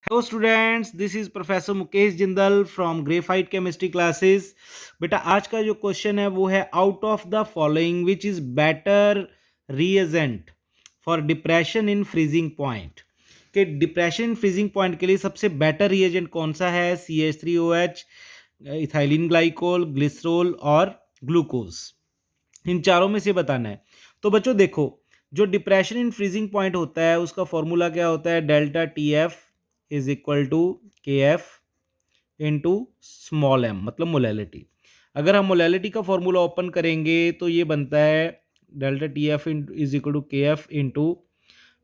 Hello students, this is professor Mukesh Jindal from graphite chemistry classes. बेटा आज का जो क्वेश्चन है वो है out of the following which is better reagent for depression in freezing point. कि डिप्रेशन इन फ्रीजिंग पॉइंट के लिए सबसे बेटर रीएजेंट कौन सा है? CH3OH, इथाइलिन ग्लाइकोल, ग्लिसरॉल और ग्लूकोज। इन चारों में से बताना है। तो बच्चों देखो, जो डिप्रेशन इन फ्रीजिंग पॉइंट होता है उसका फॉर्मूला क्या होता है? Delta TF is equal to KF into small m, मतलब मोलैलिटी। अगर हम मोलैलिटी का फॉर्मूला ओपन करेंगे तो ये बनता है delta TF is equal to KF into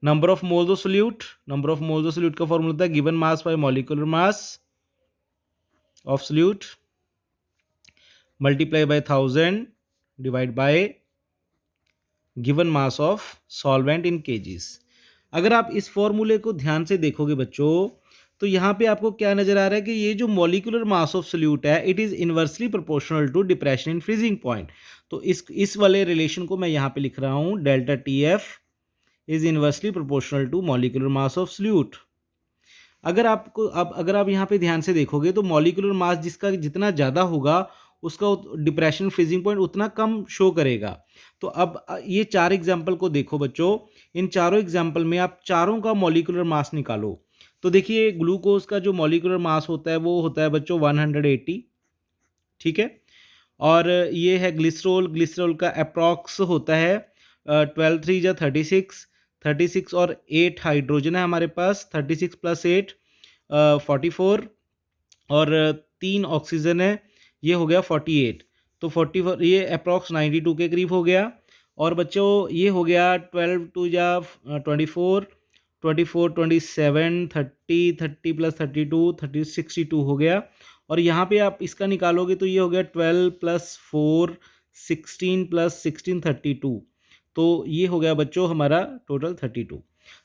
number of moles of solute. Number of moles of solute का फॉर्मूला होता है given mass by molecular mass of solute multiply by 1000 divide by given mass of solvent in KGs. अगर आप इस फॉर्मूले को ध्यान से देखोगे बच्चों, तो यहाँ पे आपको क्या नजर आ रहा है कि ये जो मॉलिक्यूलर मास ऑफ सोल्यूट है it is inversely proportional to depression in freezing point. तो इस वाले रिलेशन को मैं यहाँ पे लिख रहा हूँ, delta TF is inversely proportional to molecular mass of solute. अगर आप यहाँ पे ध्यान से देखोगे तो मॉलिक्यूलर मास जिसका जितना ज़्यादा होगा उसका डिप्रेशन फ्रीजिंग पॉइंट उतना कम शो करेगा। तो अब ये चार एग्जाम्पल को देखो बच्चों, इन चारों एग्जाम्पल में आप चारों का मॉलिक्यूलर मास निकालो। तो देखिए ग्लूकोज का जो मॉलिक्यूलर मास होता है वो होता है बच्चों 180, ठीक है। और ये है ग्लिसरॉल, ग्लिसरॉल का अप्रॉक्स होता है 12 3 जा 36, 36 और 8 हाइड्रोजन है हमारे पास, 36 प्लस 8 44 और 3 ऑक्सीजन है, ये हो गया 48। तो 44 ये अप्रॉक्स 92 के करीब हो गया। और बच्चों ये हो गया 12 2 जा 24, 24 27 30, 30 प्लस 32 30 62 हो गया। और यहाँ पे आप इसका निकालोगे तो ये हो गया 12 प्लस 4 16 प्लस 16 32। तो ये हो गया बच्चों हमारा टोटल 32।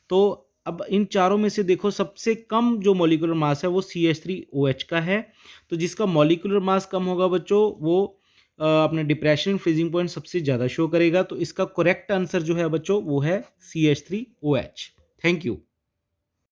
तो अब इन चारों में से देखो सबसे कम जो मॉलिक्यूलर मास है वो CH3OH का है। तो जिसका मॉलिक्यूलर मास कम होगा बच्चों वो अपने डिप्रेशन फ्रीजिंग पॉइंट सबसे ज़्यादा शो करेगा। तो इसका करेक्ट आंसर जो है बच्चों वो है CH3OH। Thank you.